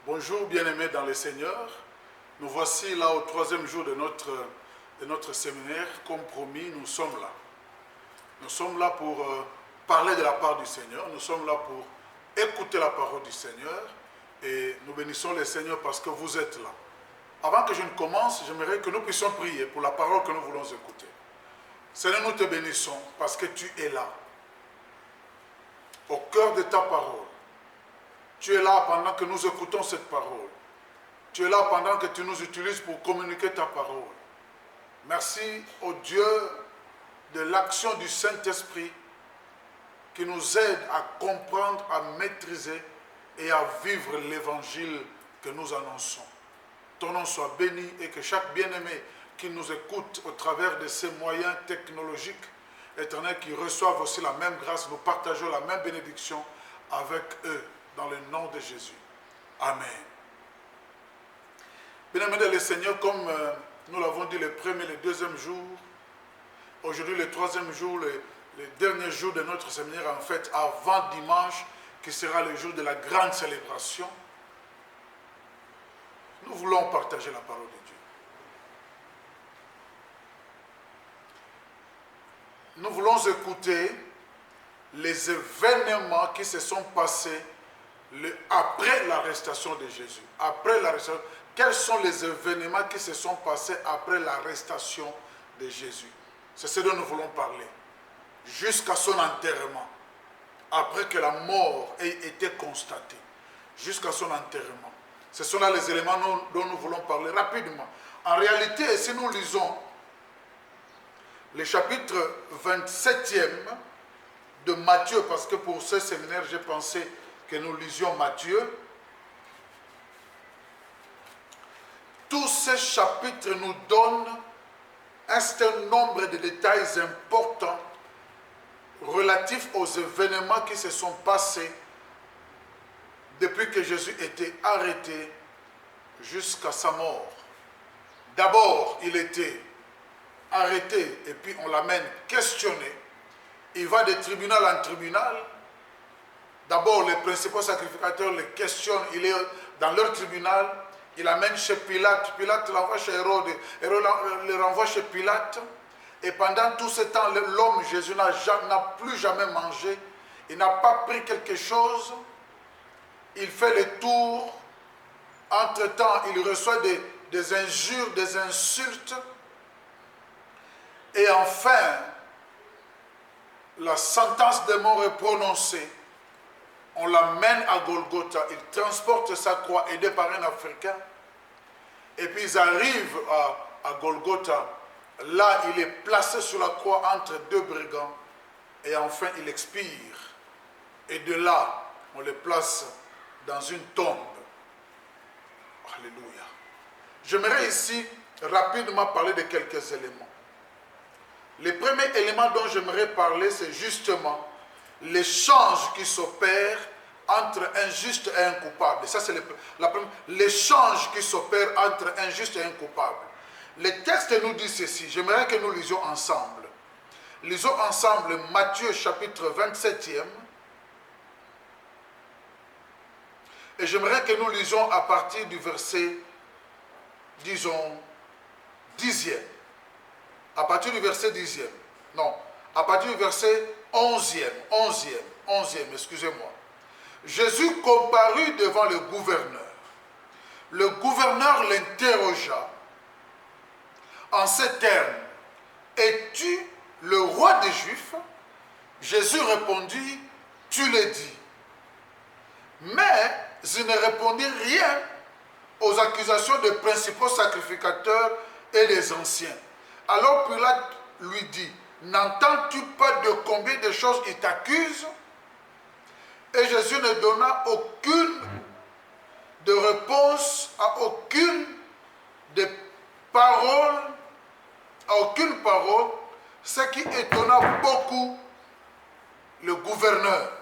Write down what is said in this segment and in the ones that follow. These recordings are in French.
Bonjour bien-aimés dans le Seigneur. Nous voici là au troisième jour de notre séminaire. Comme promis, nous sommes là. Nous sommes là pour parler de la part du Seigneur. Nous sommes là pour écouter la parole du Seigneur. Et nous bénissons le Seigneur parce que vous êtes là. Avant que je ne commence, j'aimerais que nous puissions prier pour la parole que nous voulons écouter. Seigneur, nous te bénissons parce que tu es là, au cœur de ta parole. Tu es là pendant que nous écoutons cette parole. Tu es là pendant que tu nous utilises pour communiquer ta parole. Merci au Dieu de l'action du Saint-Esprit qui nous aide à comprendre, à maîtriser et à vivre l'évangile que nous annonçons. Ton nom soit béni et que chaque bien-aimé qui nous écoute au travers de ces moyens technologiques, éternels, qui reçoivent aussi la même grâce, nous partageons la même bénédiction avec eux. Dans le nom de Jésus. Amen. Bien-aimés le Seigneur, comme nous l'avons dit le premier et le deuxième jour, aujourd'hui le troisième jour, le dernier jour de notre séminaire, en fait, avant dimanche, qui sera le jour de la grande célébration, nous voulons partager la parole de Dieu. Nous voulons écouter les événements qui se sont passés après l'arrestation de Jésus. Après l'arrestation, quels sont les événements qui se sont passés après l'arrestation de Jésus? C'est ce dont nous voulons parler. Jusqu'à son enterrement. Après que la mort ait été constatée. Jusqu'à son enterrement. Ce sont là les éléments dont nous voulons parler rapidement. En réalité, si nous lisons le chapitre 27e de Matthieu, parce que pour ce séminaire, j'ai pensé que nous lisions Matthieu. Tous ces chapitres nous donnent un certain nombre de détails importants relatifs aux événements qui se sont passés depuis que Jésus était arrêté jusqu'à sa mort. D'abord, il était arrêté et puis on l'amène questionné. Il va de tribunal en tribunal. D'abord, les principaux sacrificateurs le questionnent, il est dans leur tribunal, il l'amène chez Pilate, Pilate l'envoie chez Hérode, Hérode le renvoie chez Pilate, et pendant tout ce temps, l'homme Jésus n'a plus jamais mangé, il n'a pas pris quelque chose, il fait le tour, entre-temps, il reçoit des injures, des insultes, et enfin, la sentence de mort est prononcée. On l'amène à Golgotha, il transporte sa croix aidé par un Africain. Et puis ils arrivent à Golgotha. Là, il est placé sur la croix entre deux brigands. Et enfin, il expire. Et de là, on le place dans une tombe. Alléluia. J'aimerais ici rapidement parler de quelques éléments. Le premier élément dont j'aimerais parler, c'est justement l'échange qui s'opère entre un juste et un coupable. Ça, c'est l'échange qui s'opère entre un juste et un coupable. Le texte nous dit ceci. J'aimerais que nous lisions ensemble. Lisons ensemble Matthieu chapitre 27e. Et j'aimerais que nous lisions à partir du verset, disons, 10e. À partir du verset 10e. Non, à partir du verset 11e, excusez-moi. Jésus comparut devant le gouverneur. Le gouverneur l'interrogea en ces termes. Es-tu le roi des Juifs? Jésus répondit, tu le dis. Mais il ne répondit rien aux accusations des principaux sacrificateurs et des anciens. Alors Pilate lui dit, n'entends-tu pas de combien de choses il t'accuse? Et Jésus ne donna aucune de réponse à aucune de paroles, à aucune parole, ce qui étonna beaucoup le gouverneur.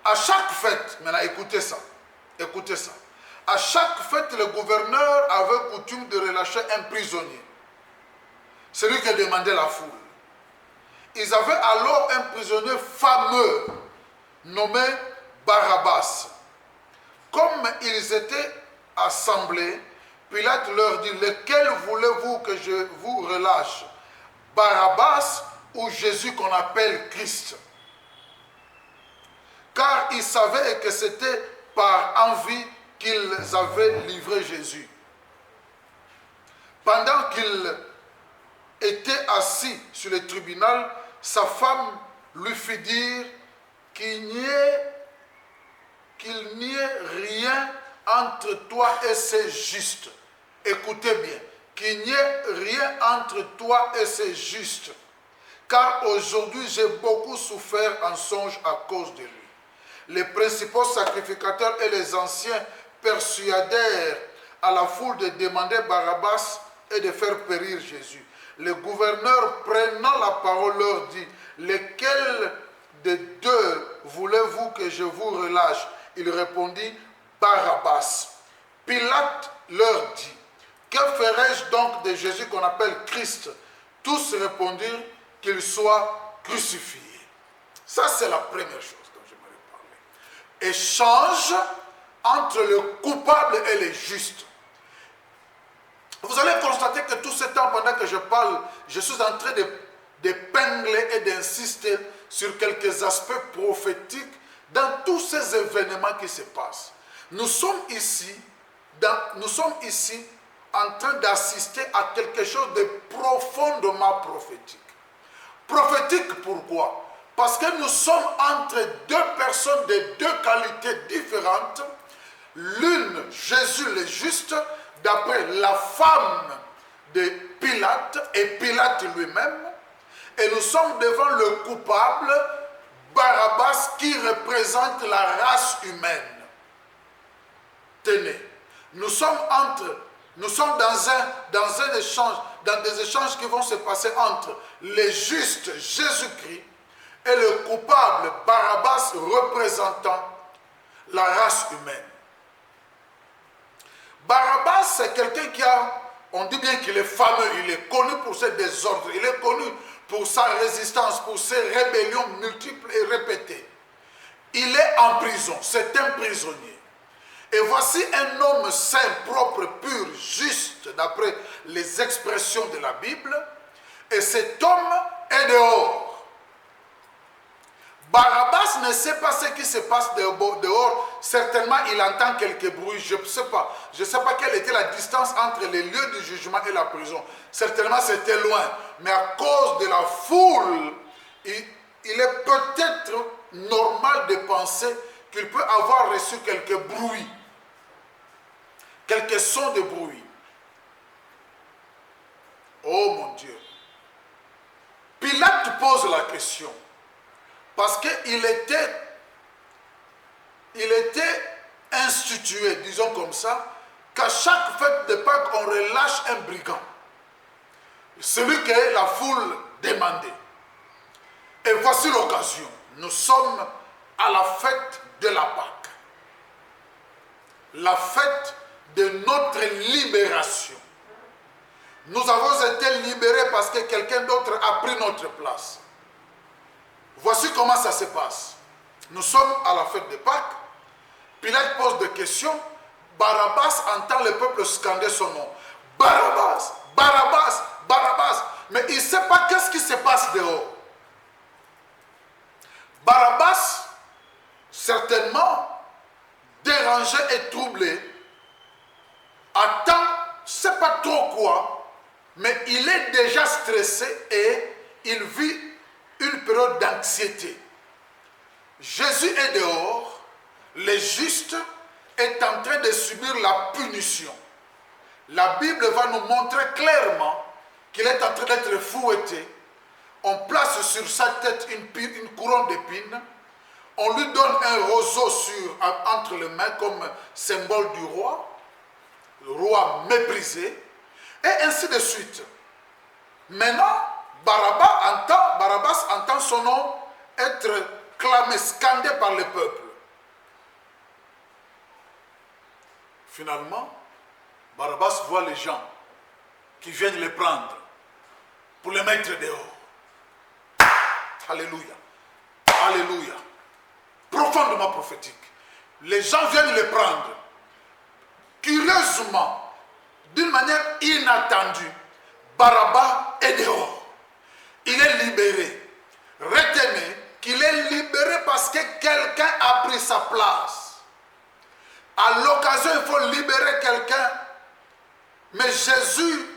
À chaque fête, maintenant écoutez ça, à chaque fête, le gouverneur avait coutume de relâcher un prisonnier. Celui que demandait la foule. Ils avaient alors un prisonnier fameux nommé Barabbas. assemblée, Pilate leur dit, lequel voulez-vous que je vous relâche, Barabbas ou Jésus qu'on appelle Christ? Car ils savaient que c'était par envie qu'ils avaient livré Jésus. Pendant qu'il était assis sur le tribunal, sa femme lui fit dire qu'il n'y ait rien entre toi et ces justes. Écoutez bien, qu'il n'y ait rien entre toi et ces justes. Car aujourd'hui j'ai beaucoup souffert en songe à cause de lui. Les principaux sacrificateurs et les anciens persuadèrent à la foule de demander Barabbas et de faire périr Jésus. Le gouverneur, prenant la parole, leur dit, lequel des deux voulez-vous que je vous relâche? Il répondit, Barabbas. Pilate leur dit, que ferai-je donc de Jésus qu'on appelle Christ? Tous répondirent qu'il soit crucifié. Ça, c'est la première chose dont j'aimerais parler. Échange entre le coupable et le juste. Vous allez constater que tout ce temps, pendant que je parle, je suis en train d'épingler et d'insister sur quelques aspects prophétiques dans tous ces événements qui se passent. Nous sommes ici en train d'assister à quelque chose de profondément prophétique. Prophétique pourquoi? Parce que nous sommes entre deux personnes de deux qualités différentes. L'une, Jésus le juste, d'après la femme de Pilate et Pilate lui-même. Et nous sommes devant le coupable, Barabbas, qui représente la race humaine. Tenez, nous sommes dans un échange, dans des échanges qui vont se passer entre le juste Jésus-Christ et le coupable Barabbas représentant la race humaine. Barabbas, c'est quelqu'un on dit bien qu'il est fameux, il est connu pour ses désordres, il est connu pour sa résistance, pour ses rébellions multiples et répétées. Il est en prison, c'est un prisonnier. Et voici un homme saint, propre, pur, juste, d'après les expressions de la Bible. Et cet homme est dehors. Barabbas ne sait pas ce qui se passe dehors. Certainement, il entend quelques bruits. Je ne sais pas quelle était la distance entre les lieux du jugement et la prison. Certainement, c'était loin. Mais à cause de la foule, il est peut-être normal de penser qu'il peut avoir reçu quelques bruits. Quelques sons de bruit. Oh mon Dieu. Pilate pose la question. Parce qu'il était institué, disons comme ça, qu'à chaque fête de Pâques, on relâche un brigand. Celui que la foule demandait. Et voici l'occasion. Nous sommes à la fête de la Pâque. La fête de notre libération. Nous avons été libérés parce que quelqu'un d'autre a pris notre place. Voici comment ça se passe. Nous sommes à la fête de Pâques. Pilate pose des questions. Barabbas entend le peuple scander son nom. Barabbas, Barabbas, Barabbas. Mais il ne sait pas qu'est-ce qui se passe dehors. Barabbas, certainement, dérangé et troublé, attend, je ne sais pas trop quoi, mais il est déjà stressé et il vit une période d'anxiété. Jésus est dehors, le juste est en train de subir la punition. La Bible va nous montrer clairement qu'il est en train d'être fouetté. On place sur sa tête une couronne d'épines. On lui donne un roseau entre les mains comme symbole du roi. Le roi méprisé. Et ainsi de suite. Maintenant, Barabbas entend son nom être clamé, scandé par le peuple. Finalement, Barabbas voit les gens qui viennent le prendre pour le mettre dehors. Alléluia. Alléluia. Profondément prophétique. Les gens viennent le prendre. curieusement, d'une manière inattendue, Barabbas est dehors. Il est libéré. Retenez qu'il est libéré parce que quelqu'un a pris sa place. À l'occasion, il faut libérer quelqu'un. Mais Jésus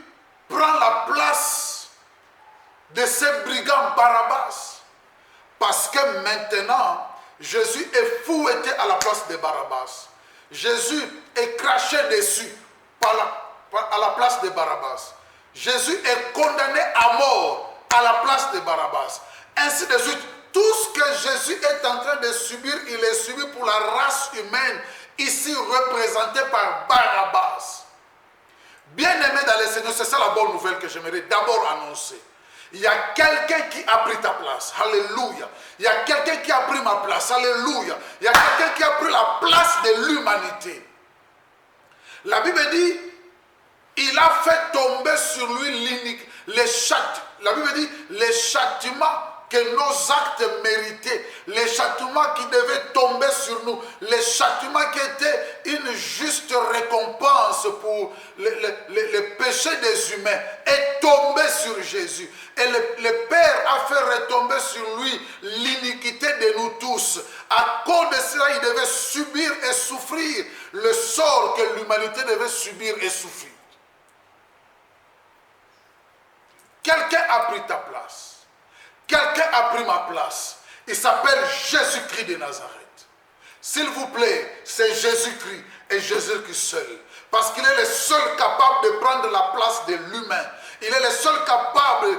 prend la place de ces brigands Barabbas. Parce que maintenant, Jésus est fouetté à la place de Barabbas. Jésus est craché dessus à la place de Barabbas. Jésus est condamné à mort à la place de Barabbas. Ainsi de suite, tout ce que Jésus est en train de subir, il est subi pour la race humaine, ici représentée par Barabbas. Bien-aimé dans le Seigneur, c'est ça la bonne nouvelle que j'aimerais d'abord annoncer. Il y a quelqu'un qui a pris ta place. Alléluia. Il y a quelqu'un qui a pris ma place. Alléluia. Il y a quelqu'un qui a pris la place de l'humanité. La Bible dit, il a fait tomber sur lui la Bible dit, les châtiments que nos actes méritaient, les châtiments qui devaient tomber sur nous, les châtiments qui étaient une juste récompense pour les péchés des humains, est tombé sur Jésus. Et le Père a fait retomber sur lui l'iniquité de nous tous. À cause de cela, il devait subir et souffrir le sort que l'humanité devait subir et souffrir. Quelqu'un a pris ta place. Quelqu'un a pris ma place. Il s'appelle Jésus-Christ de Nazareth. S'il vous plaît, c'est Jésus-Christ et Jésus-Christ seul. Parce qu'il est le seul capable de prendre la place de l'humain. Il est le seul capable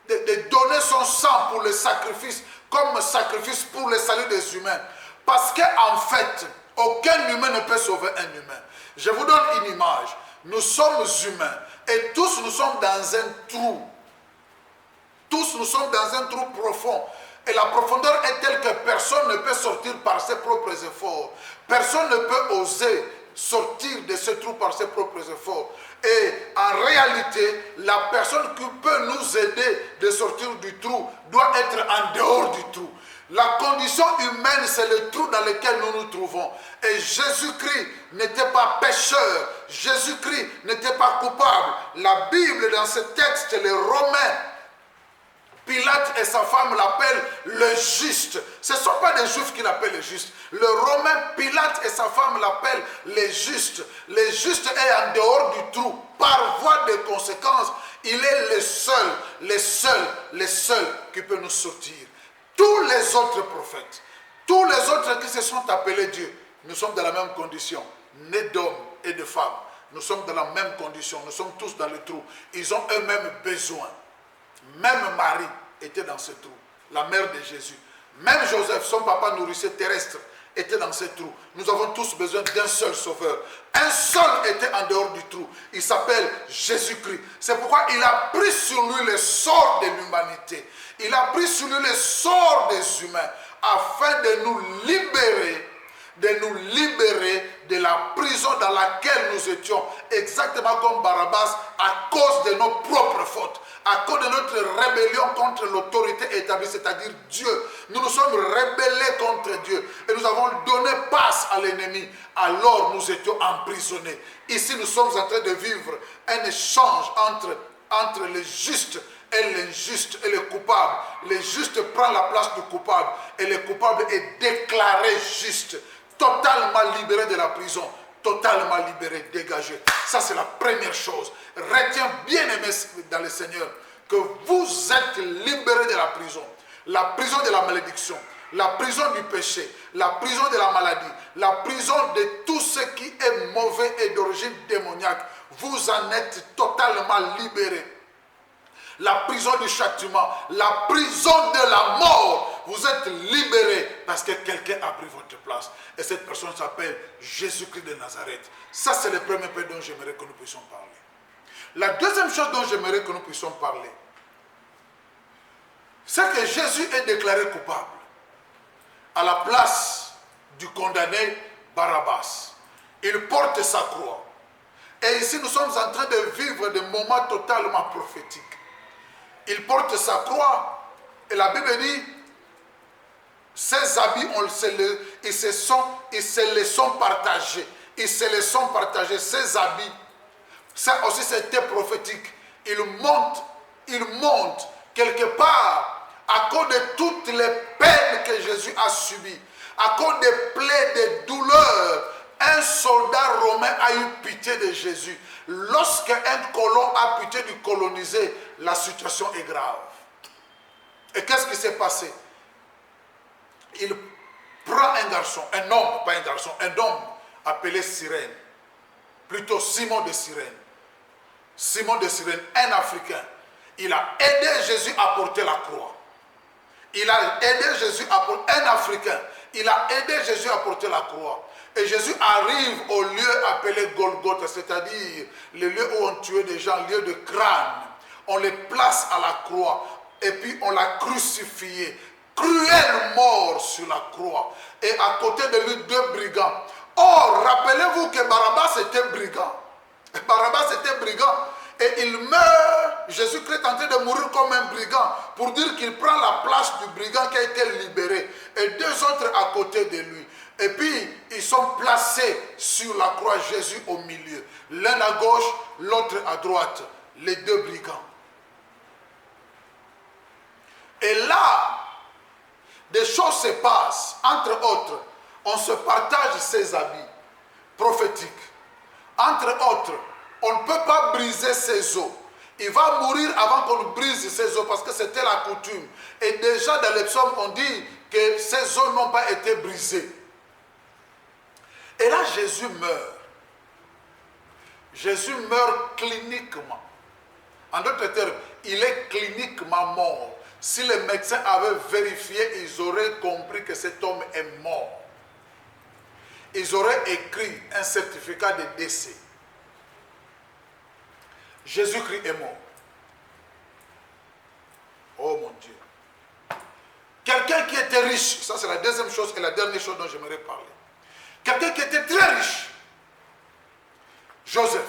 de donner son sang pour le sacrifice, comme sacrifice pour le salut des humains. Parce qu'en fait, aucun humain ne peut sauver un humain. Je vous donne une image. Nous sommes humains et tous nous sommes dans un trou. Tous nous sommes dans un trou profond. Et la profondeur est telle que personne ne peut sortir par ses propres efforts. Personne ne peut oser sortir de ce trou par ses propres efforts. Et en réalité, la personne qui peut nous aider de sortir du trou doit être en dehors du trou. La condition humaine, c'est le trou dans lequel nous nous trouvons. Et Jésus-Christ n'était pas pécheur. Jésus-Christ n'était pas coupable. La Bible, dans ce texte, les Romains, Pilate et sa femme l'appellent le juste. Ce ne sont pas des Juifs qui l'appellent le juste. Le Romain Pilate et sa femme l'appellent les justes. Le juste est en dehors du trou. Par voie de conséquence, il est le seul qui peut nous sortir. Tous les autres prophètes, tous les autres qui se sont appelés Dieu, nous sommes dans la même condition. Nés d'hommes et de femmes. Nous sommes dans la même condition. Nous sommes tous dans le trou. Ils ont eux-mêmes besoin. Même Marie était dans ce trou, la mère de Jésus. Même Joseph, son papa nourrissait terrestre, était dans ce trou. Nous avons tous besoin d'un seul sauveur. Un seul était en dehors du trou. Il s'appelle Jésus-Christ. C'est pourquoi il a pris sur lui le sort de l'humanité. Il a pris sur lui le sort des humains afin de nous libérer de la prison dans laquelle nous étions, exactement comme Barabbas, à cause de nos propres fautes, à cause de notre rébellion contre l'autorité établie, c'est-à-dire Dieu. Nous nous sommes rebellés contre Dieu et nous avons donné passe à l'ennemi. Alors nous étions emprisonnés. Ici, nous sommes en train de vivre un échange entre les justes et l'injuste et le coupable. Le juste prend la place du coupable et le coupable est déclaré juste. Totalement libéré de la prison, totalement libéré, dégagé. Ça, c'est la première chose. Retiens, bien aimé dans le Seigneur, que vous êtes libéré de la prison de la malédiction, la prison du péché, la prison de la maladie, la prison de tout ce qui est mauvais et d'origine démoniaque. Vous en êtes totalement libéré. La prison du châtiment, la prison de la mort, vous êtes libérés parce que quelqu'un a pris votre place. Et cette personne s'appelle Jésus-Christ de Nazareth. Ça, c'est le premier point dont j'aimerais que nous puissions parler. La deuxième chose dont j'aimerais que nous puissions parler, c'est que Jésus est déclaré coupable à la place du condamné Barabbas. Il porte sa croix. Et ici, nous sommes en train de vivre des moments totalement prophétiques. Il porte sa croix et la Bible dit ses habits, ils se les sont partagés. ils se les sont partagés, ses habits. Ça aussi c'était prophétique. Il monte quelque part à cause de toutes les peines que Jésus a subies, à cause des plaies, des douleurs. Un soldat romain a eu pitié de Jésus. Lorsqu'un colon a pitié du colonisé, la situation est grave. Et qu'est-ce qui s'est passé? Il prend un garçon, un homme, pas un garçon, un homme appelé Cyrène, plutôt Simon de Cyrène. Simon de Cyrène, un Africain. Il a aidé Jésus à porter la croix. Il a aidé Jésus à porter, un Africain. Il a aidé Jésus à porter la croix. Et Jésus arrive au lieu appelé Golgotha, c'est-à-dire le lieu où on tuait des gens, lieu de crâne. On les place à la croix et puis on l'a crucifié. Cruelle mort sur la croix. Et à côté de lui, 2 brigands. Or, rappelez-vous que Barabbas était brigand. Barabbas était brigand. Et il meurt, Jésus-Christ est en train de mourir comme un brigand, pour dire qu'il prend la place du brigand qui a été libéré. Et 2 autres à côté de lui. Et puis, ils sont placés sur la croix, Jésus au milieu. L'un à gauche, l'autre à droite. Les 2 brigands. Et là, des choses se passent. Entre autres, on se partage ses habits prophétiques. Entre autres, on ne peut pas briser ses os. Il va mourir avant qu'on brise ses os parce que c'était la coutume. Et déjà dans les psaumes, on dit que ses os n'ont pas été brisés. Et là, Jésus meurt. Jésus meurt cliniquement. En d'autres termes, il est cliniquement mort. Si les médecins avaient vérifié, ils auraient compris que cet homme est mort. Ils auraient écrit un certificat de décès. Jésus-Christ est mort. Oh mon Dieu. Quelqu'un qui était riche, ça c'est la deuxième chose et la dernière chose dont j'aimerais parler. Quelqu'un qui était très riche, Joseph.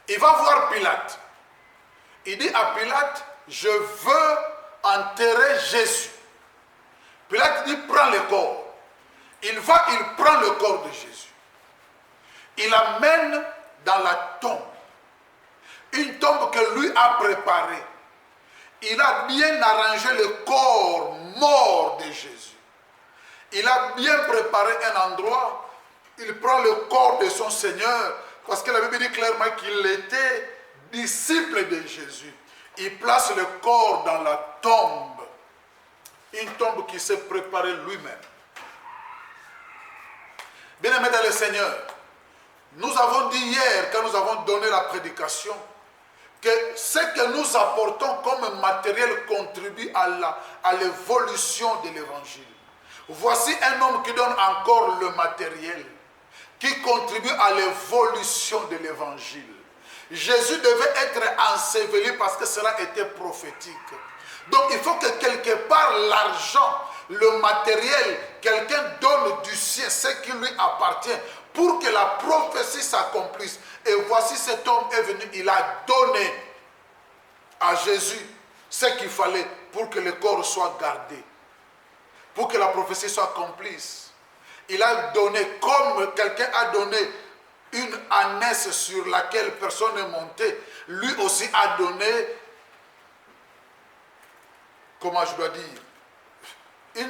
Il va voir Pilate. Il dit à Pilate, je veux enterrer Jésus. Pilate dit, prends le corps. Il prend le corps de Jésus. Il l'amène dans la tombe. Une tombe que lui a préparée. Il a bien arrangé le corps mort de Jésus. Il a bien préparé un endroit. Il prend le corps de son Seigneur. Parce que la Bible dit clairement qu'il était disciple de Jésus. Il place le corps dans la tombe. Une tombe qu'il s'est préparée lui-même. Bien-aimés dans le Seigneur, nous avons dit hier, quand nous avons donné la prédication, que ce que nous apportons comme matériel contribue à l'évolution de l'évangile. Voici un homme qui donne encore le matériel, qui contribue à l'évolution de l'évangile. Jésus devait être enseveli parce que cela était prophétique. Donc il faut que quelque part l'argent, le matériel, quelqu'un donne du ciel ce qui lui appartient pour que la prophétie s'accomplisse. Et voici cet homme est venu, il a donné à Jésus ce qu'il fallait pour que le corps soit gardé, pour que la prophétie soit accomplisse. Il a donné, comme quelqu'un a donné une ânesse sur laquelle personne n'est monté, lui aussi a donné, comment je dois dire,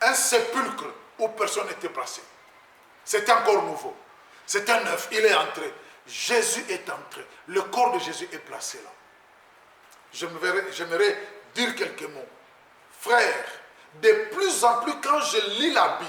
un sépulcre où personne n'était placé. C'était encore nouveau. C'était neuf. Il est entré. Jésus est entré. Le corps de Jésus est placé là. J'aimerais dire quelques mots. Frère, de plus en plus quand je lis la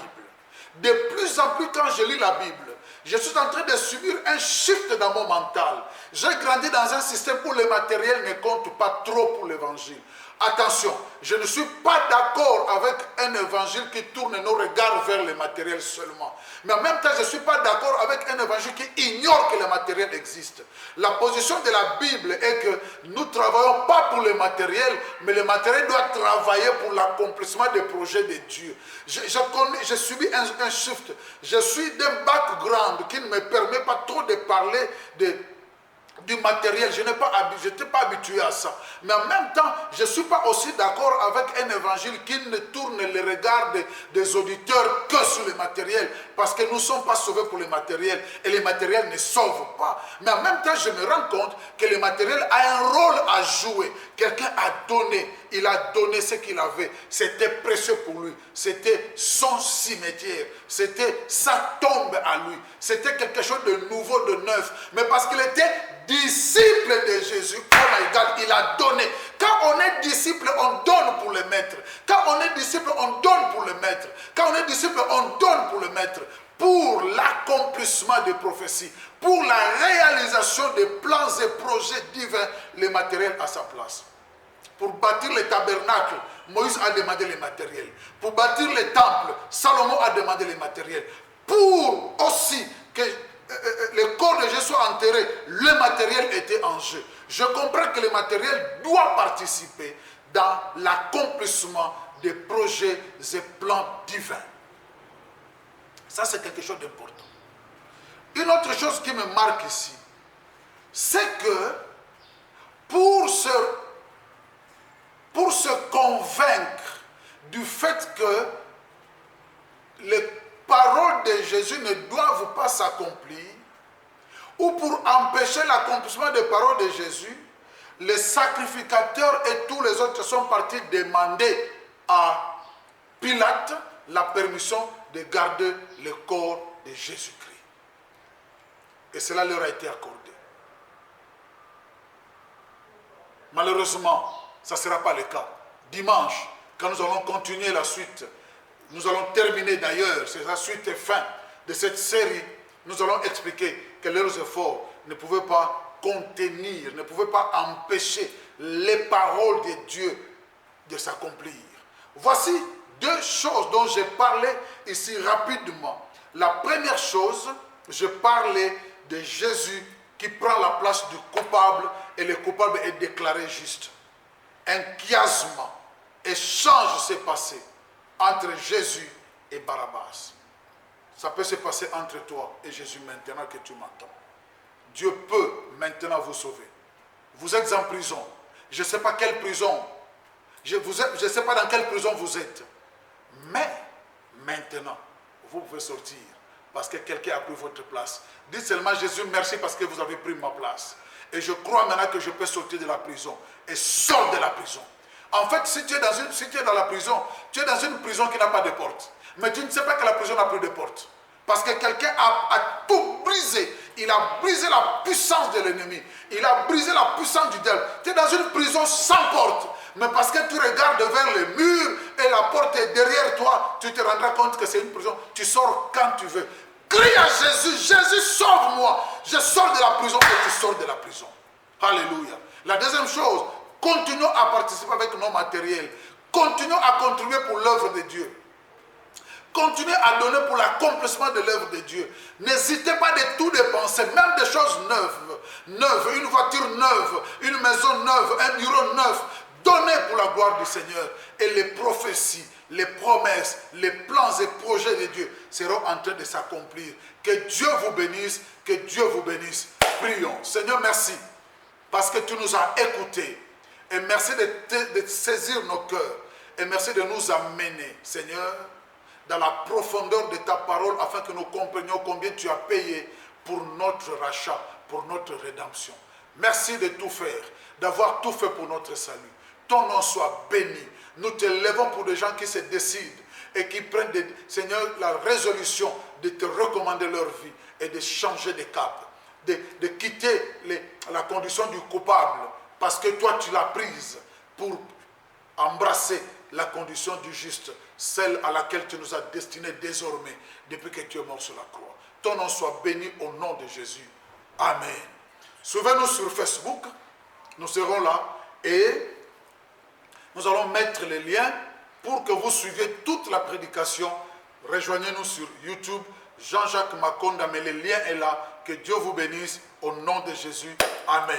Bible, je suis en train de subir un shift dans mon mental. J'ai grandi dans un système où le matériel ne compte pas trop pour l'évangile. Attention, je ne suis pas d'accord avec un évangile qui tourne nos regards vers le matériel seulement. Mais en même temps, je ne suis pas d'accord avec un évangile qui ignore que le matériel existe. La position de la Bible est que nous ne travaillons pas pour le matériel, mais le matériel doit travailler pour l'accomplissement des projets de Dieu. J'ai subi un shift. Je suis d'un background qui ne me permet pas trop de parler du matériel. Je n'étais pas habitué à ça. Mais en même temps, je ne suis pas aussi d'accord avec un évangile qui ne tourne les regards des auditeurs que sur le matériel. Parce que nous ne sommes pas sauvés pour le matériel. Et le matériel ne sauve pas. Mais en même temps, je me rends compte que le matériel a un rôle à jouer. Quelqu'un a donné. Il a donné ce qu'il avait. C'était précieux pour lui. C'était son cimetière. C'était sa tombe à lui. C'était quelque chose de nouveau, de neuf. Mais parce qu'il était disciple de Jésus, oh my God, il a donné. Quand on est disciple, on donne pour le maître. Quand on est disciple, on donne pour le maître. Quand on est disciple, on donne pour le maître. Pour l'accomplissement des prophéties, pour la réalisation des plans et projets divins, le matériel à sa place. Pour bâtir le tabernacle, Moïse a demandé le matériel. Pour bâtir le temple, Salomon a demandé le matériel. Pour aussi que le corps de Jésus soit enterré, le matériel était en jeu. Je comprends que le matériel doit participer dans l'accomplissement des projets et plans divins. Ça, c'est quelque chose d'important. Une autre chose qui me marque ici, c'est que pour se convaincre du fait que les paroles de Jésus ne doivent pas s'accomplir, ou pour empêcher l'accomplissement des paroles de Jésus, les sacrificateurs et tous les autres sont partis demander à Pilate la permission de garder le corps de Jésus-Christ. Et cela leur a été accordé. Malheureusement, ça ne sera pas le cas. Dimanche, quand nous allons continuer la suite, nous allons terminer d'ailleurs, c'est la suite et fin de cette série, nous allons expliquer que leurs efforts ne pouvaient pas contenir, ne pouvaient pas empêcher les paroles de Dieu de s'accomplir. Voici deux choses dont j'ai parlé ici rapidement. La première chose, je parlais de Jésus qui prend la place du coupable et le coupable est déclaré juste. Un chiasme, échange s'est passé entre Jésus et Barabbas. Ça peut se passer entre toi et Jésus maintenant que tu m'entends. Dieu peut maintenant vous sauver. Vous êtes en prison. Je ne sais pas quelle prison. Je ne sais pas dans quelle prison vous êtes. Mais maintenant, vous pouvez sortir parce que quelqu'un a pris votre place. Dites seulement Jésus, merci parce que vous avez pris ma place. Et je crois maintenant que je peux sortir de la prison. Et sors de la prison. En fait, si tu es dans la prison, tu es dans une prison qui n'a pas de porte. Mais tu ne sais pas que la prison n'a plus de porte. Parce que quelqu'un a tout brisé. Il a brisé la puissance de l'ennemi. Il a brisé la puissance du diable. Tu es dans une prison sans porte. Mais parce que tu regardes vers le mur et la porte est derrière toi, tu te rendras compte que c'est une prison. Tu sors quand tu veux. Crie à Jésus, Jésus sauve-moi. Je sors de la prison et tu sors de la prison. Alléluia. La deuxième chose, continuons à participer avec nos matériels. Continuons à contribuer pour l'œuvre de Dieu. Continuez à donner pour l'accomplissement de l'œuvre de Dieu. N'hésitez pas de tout dépenser, même des choses neuves, une voiture neuve, une maison neuve, un bureau neuf. Donnez pour la gloire du Seigneur. Et les prophéties, les promesses, les plans et projets de Dieu seront en train de s'accomplir. Que Dieu vous bénisse, que Dieu vous bénisse. Prions. Seigneur, merci parce que tu nous as écoutés. Et merci de saisir nos cœurs. Et merci de nous amener, Seigneur, dans la profondeur de ta parole afin que nous comprenions combien tu as payé pour notre rachat, pour notre rédemption. Merci de tout faire, d'avoir tout fait pour notre salut. Ton nom soit béni. Nous te levons pour des gens qui se décident et qui prennent, Seigneur, la résolution de te recommander leur vie et de changer de cap, de quitter la condition du coupable parce que toi tu l'as prise pour embrasser la condition du juste, celle à laquelle tu nous as destinés désormais depuis que tu es mort sur la croix. Ton nom soit béni au nom de Jésus. Amen. Suivez-nous sur Facebook, nous serons là et nous allons mettre les liens pour que vous suiviez toute la prédication. Rejoignez-nous sur YouTube, Jean-Jacques Makonda, mais le lien est là. Que Dieu vous bénisse au nom de Jésus. Amen.